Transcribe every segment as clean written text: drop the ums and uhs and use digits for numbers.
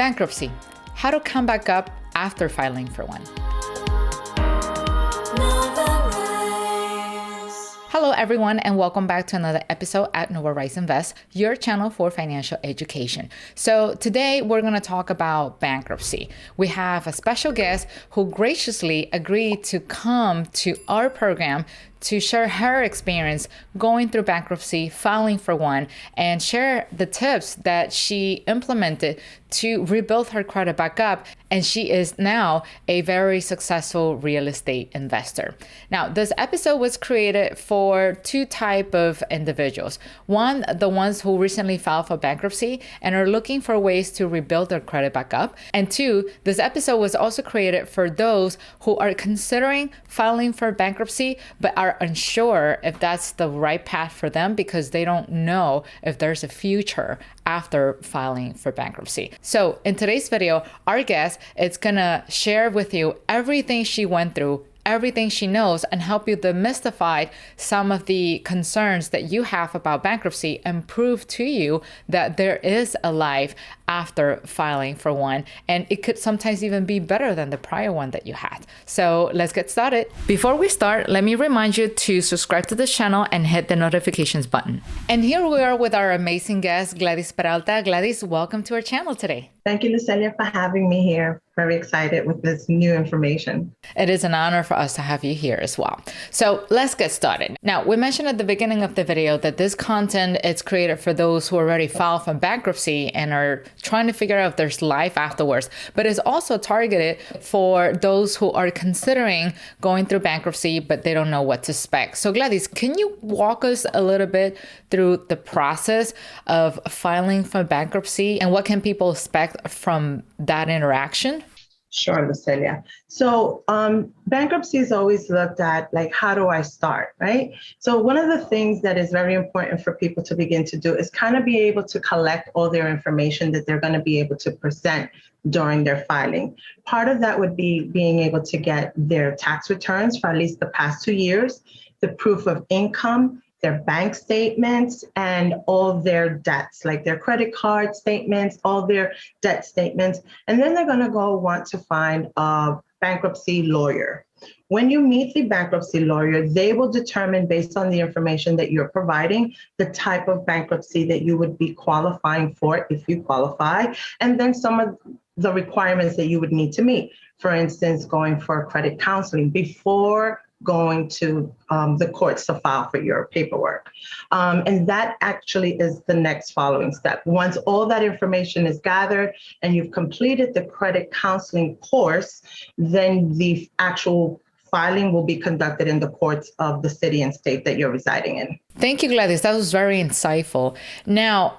Bankruptcy, how to come back up after filing for one. Hello everyone, and welcome back to another episode at Novarise Invest, your channel for financial education. So today we're going to talk about bankruptcy. We have a special guest who graciously agreed to come to our program to share her experience going through bankruptcy, filing for one, and share the tips that she implemented to rebuild her credit back up. And she is now a very successful real estate investor. Now, this episode was created for two types of individuals. One, the ones who recently filed for bankruptcy and are looking for ways to rebuild their credit back up. And two, this episode was also created for those who are considering filing for bankruptcy, but are unsure if that's the right path for them because they don't know if there's a future after filing for bankruptcy. So in today's video, our guest is gonna share with you everything she went through, everything she knows, and help you demystify some of the concerns that you have about bankruptcy and prove to you that there is a life after filing for one, and it could sometimes even be better than the prior one that you had. So let's get started. Before we start, let me remind you to subscribe to this channel and hit the notifications button. And here we are with our amazing guest, Gladys Peralta. Gladys, welcome to our channel today. Thank you, Lucelia, for having me here. Very excited with this new information. It is an honor for us to have you here as well. So let's get started. Now, we mentioned at the beginning of the video that this content is created for those who already filed for bankruptcy and are trying to figure out if there's life afterwards, but it's also targeted for those who are considering going through bankruptcy, but they don't know what to expect. So Gladys, can you walk us a little bit through the process of filing for bankruptcy and what can people expect from that interaction? Sure, Lucelia. So bankruptcy is always looked at like, how do I start, right? So one of the things that is very important for people to begin to do is kind of be able to collect all their information that they're going to be able to present during their filing. Part of that would be being able to get their tax returns for at least the past 2 years, the proof of income, their bank statements, and all their debts, like their credit card statements, all their debt statements. And then they're going to want to find a bankruptcy lawyer. When you meet the bankruptcy lawyer, they will determine, based on the information that you're providing, the type of bankruptcy that you would be qualifying for if you qualify, and then some of the requirements that you would need to meet. For instance, going for credit counseling before going to the courts to file for your paperwork. And that actually is the next following step. Once all that information is gathered and you've completed the credit counseling course, then the actual filing will be conducted in the courts of the city and state that you're residing in. Thank you, Gladys. That was very insightful. Now,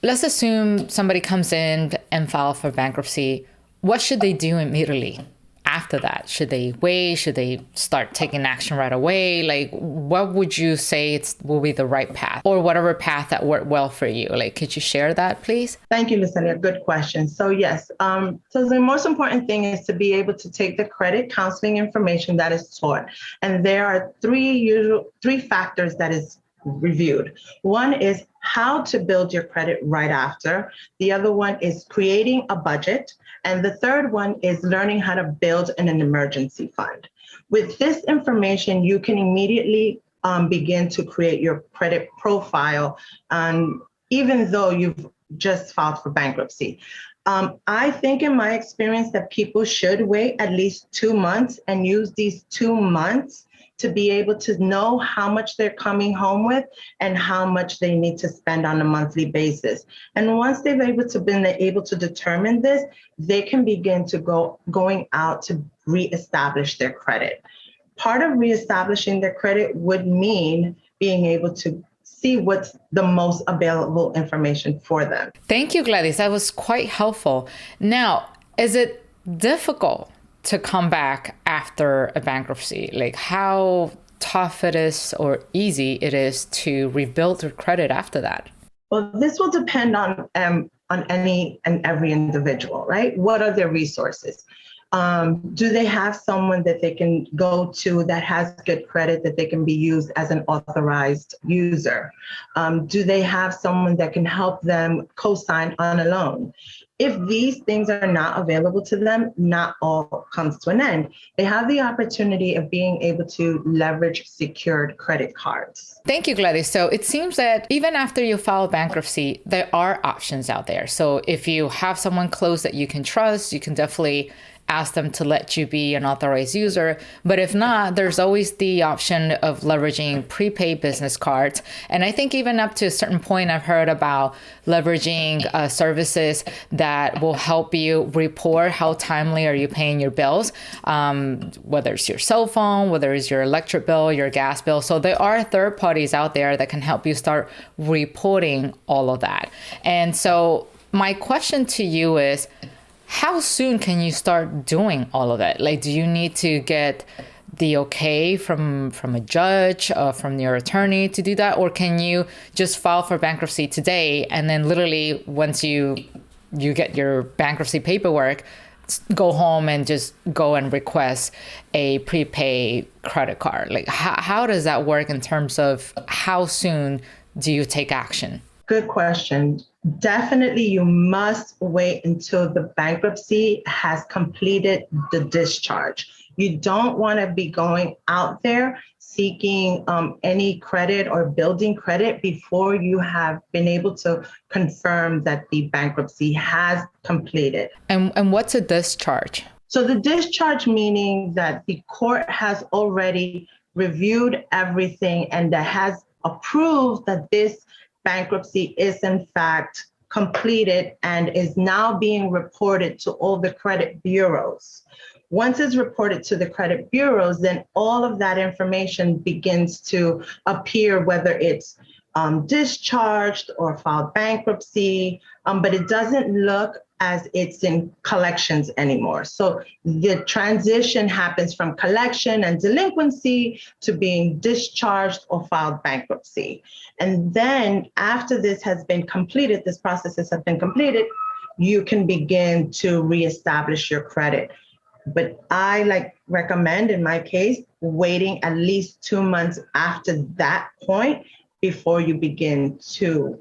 let's assume somebody comes in and files for bankruptcy. What should they do immediately after that? Should they wait? Should they start taking action right away? Like, what would you say will be the right path, or whatever path that worked well for you? Like, could you share that, please? Thank you, Lucelia. Good question. So yes, so the most important thing is to be able to take the credit counseling information that is taught. And there are three factors that is reviewed. One is how to build your credit right after. The other one is creating a budget. And the third one is learning how to build an emergency fund. With this information, you can immediately begin to create your credit profile, even though you've just filed for bankruptcy. I think in my experience that people should wait at least 2 months and use these 2 months to be able to know how much they're coming home with and how much they need to spend on a monthly basis. And once they've been able to determine this, they can begin to going out to reestablish their credit. Part of reestablishing their credit would mean being able to see what's the most available information for them. Thank you, Gladys. That was quite helpful. Now, is it difficult to come back after a bankruptcy? Like, how tough it is or easy it is to rebuild their credit after that? Well, this will depend on any and every individual, right? What are their resources? Do they have someone that they can go to that has good credit that they can be used as an authorized user? Do they have someone that can help them co-sign on a loan? If these things are not available to them, not all comes to an end. They have the opportunity of being able to leverage secured credit cards. Thank you, Gladys. So it seems that even after you file bankruptcy, there are options out there. So if you have someone close that you can trust, you can definitely ask them to let you be an authorized user. But if not, there's always the option of leveraging prepaid business cards. And I think even up to a certain point, I've heard about leveraging services that will help you report how timely are you paying your bills, whether it's your cell phone, whether it's your electric bill, your gas bill. So there are third parties out there that can help you start reporting all of that. And so my question to you is, how soon can you start doing all of that? Like, do you need to get the okay from a judge, from your attorney to do that? Or can you just file for bankruptcy today and then literally once you get your bankruptcy paperwork, go home and just go and request a prepaid credit card? Like, how does that work in terms of how soon do you take action? Good question. Definitely, you must wait until the bankruptcy has completed the discharge. You don't want to be going out there seeking any credit or building credit before you have been able to confirm that the bankruptcy has completed. And what's a discharge? So the discharge meaning that the court has already reviewed everything and that has approved that this bankruptcy is in fact completed and is now being reported to all the credit bureaus. Once it's reported to the credit bureaus, then all of that information begins to appear, whether it's discharged or filed bankruptcy, but it doesn't look as it's in collections anymore. So the transition happens from collection and delinquency to being discharged or filed bankruptcy. And then after this has been completed, this process has been completed, you can begin to reestablish your credit. But I recommend in my case, waiting at least 2 months after that point before you begin to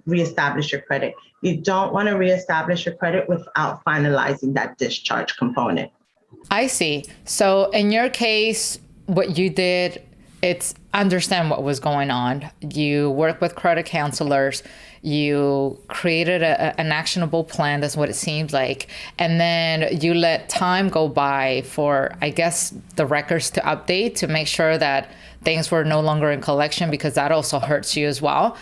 reestablish your credit. You don't want to reestablish your credit without finalizing that discharge component. I see. So in your case, what you did, it's understand what was going on. You work with credit counselors. You created an actionable plan. That's what it seems like. And then you let time go by for, I guess, the records to update to make sure that things were no longer in collection, because that also hurts you as well.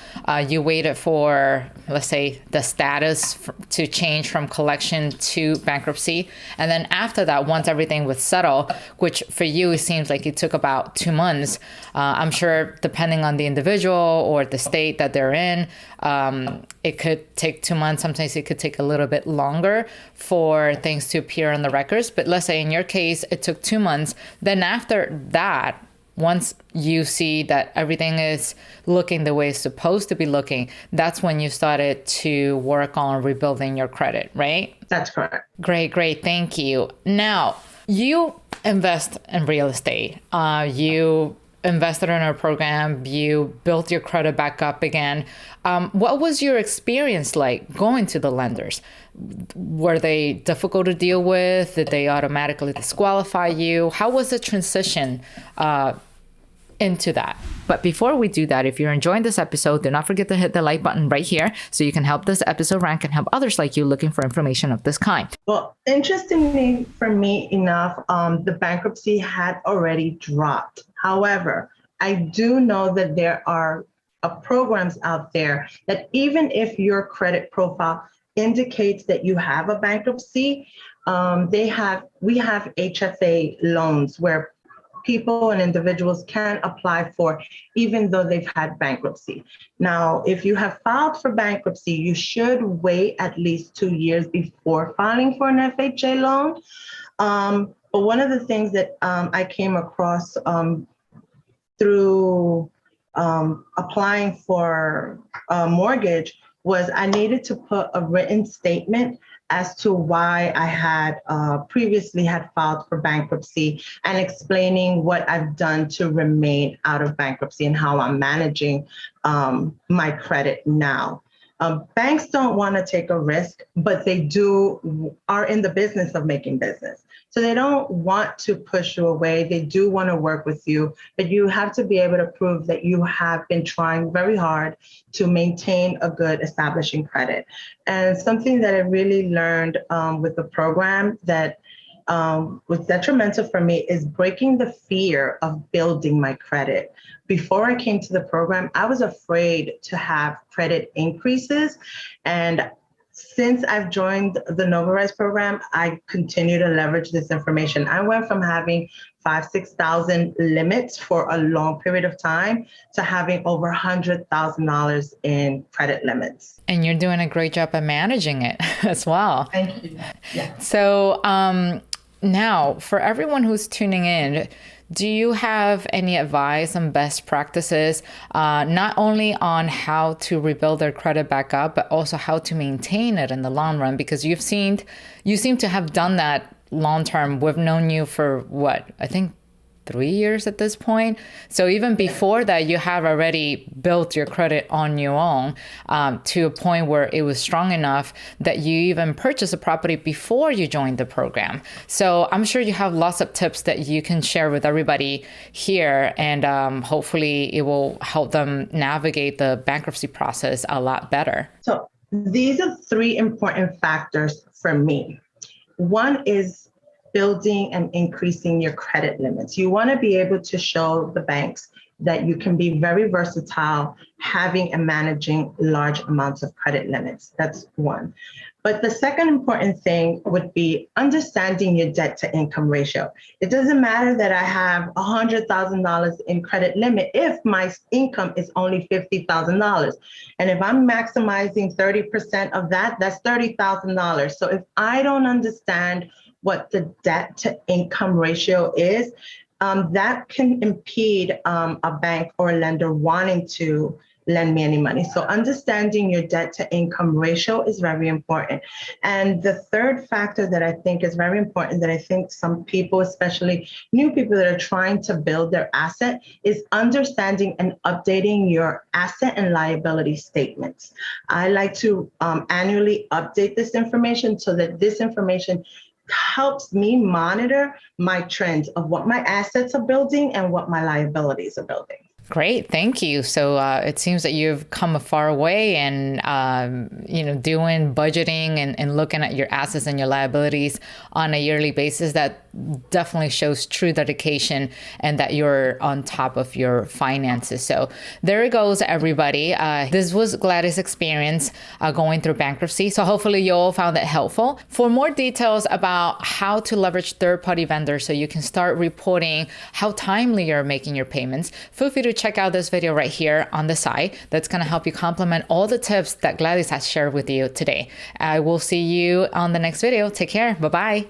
You waited for, let's say, the status to change from collection to bankruptcy. And then after that, once everything was settled, which for you, it seems like it took about 2 months. I'm sure depending on the individual or the state that they're in, it could take 2 months. Sometimes it could take a little bit longer for things to appear on the records. But let's say in your case, it took 2 months. Then after that, once you see that everything is looking the way it's supposed to be looking, that's when you started to work on rebuilding your credit, right? That's correct. Great. Thank you. Now, you invest in real estate. You invested in our program. You built your credit back up again. What was your experience like going to the lenders? Were they difficult to deal with? Did they automatically disqualify you? How was the transition into that? But before we do that, if you're enjoying this episode, do not forget to hit the like button right here so you can help this episode rank and help others like you looking for information of this kind. Well, interestingly for me enough, the bankruptcy had already dropped. However, I do know that there are programs out there that even if your credit profile indicates that you have a bankruptcy, we have HFA loans where people and individuals can apply for even though they've had bankruptcy. Now, if you have filed for bankruptcy, you should wait at least 2 years before filing for an FHA loan. But one of the things that I came across through applying for a mortgage was I needed to put a written statement as to why I had previously had filed for bankruptcy and explaining what I've done to remain out of bankruptcy and how I'm managing my credit now. Banks don't want to take a risk, but they are in the business of making business. So they don't want to push you away. They do want to work with you, but you have to be able to prove that you have been trying very hard to maintain a good establishing credit. And something that I really learned with the program that was detrimental for me is breaking the fear of building my credit. Before I came to the program, I was afraid to have credit increases. And since I've joined the Novarise program, I continue to leverage this information. I went from having 6,000 limits for a long period of time to having over $100,000 in credit limits. And you're doing a great job at managing it as well. Thank you. Yeah. So now, for everyone who's tuning in, do you have any advice on best practices, not only on how to rebuild their credit back up, but also how to maintain it in the long run? Because you seem to have done that long term. We've known you for what, I think 3 years at this point. So even before that, you have already built your credit on your own to a point where it was strong enough that you even purchased a property before you joined the program. So I'm sure you have lots of tips that you can share with everybody here, and hopefully it will help them navigate the bankruptcy process a lot better. So these are 3 important factors for me. One is building and increasing your credit limits. You want to be able to show the banks that you can be very versatile having and managing large amounts of credit limits. That's one. But the second important thing would be understanding your debt to income ratio. It doesn't matter that I have $100,000 in credit limit if my income is only $50,000. And if I'm maximizing 30% of that, that's $30,000. So if I don't understand what the debt to income ratio is, that can impede a bank or a lender wanting to lend me any money. So understanding your debt to income ratio is very important. And the third factor that I think is very important, that I think some people, especially new people that are trying to build their asset, is understanding and updating your asset and liability statements. I like to annually update this information so that this information helps me monitor my trends of what my assets are building and what my liabilities are building. Great, thank you. So it seems that you've come a far way and, doing budgeting and looking at your assets and your liabilities on a yearly basis. That definitely shows true dedication and that you're on top of your finances. So there it goes, everybody. This was Gladys' experience going through bankruptcy. So hopefully you all found it helpful. For more details about how to leverage third-party vendors so you can start reporting how timely you're making your payments, feel free to check out this video right here on the side. That's going to help you complement all the tips that Gladys has shared with you today. I will see you on the next video. Take care. Bye-bye.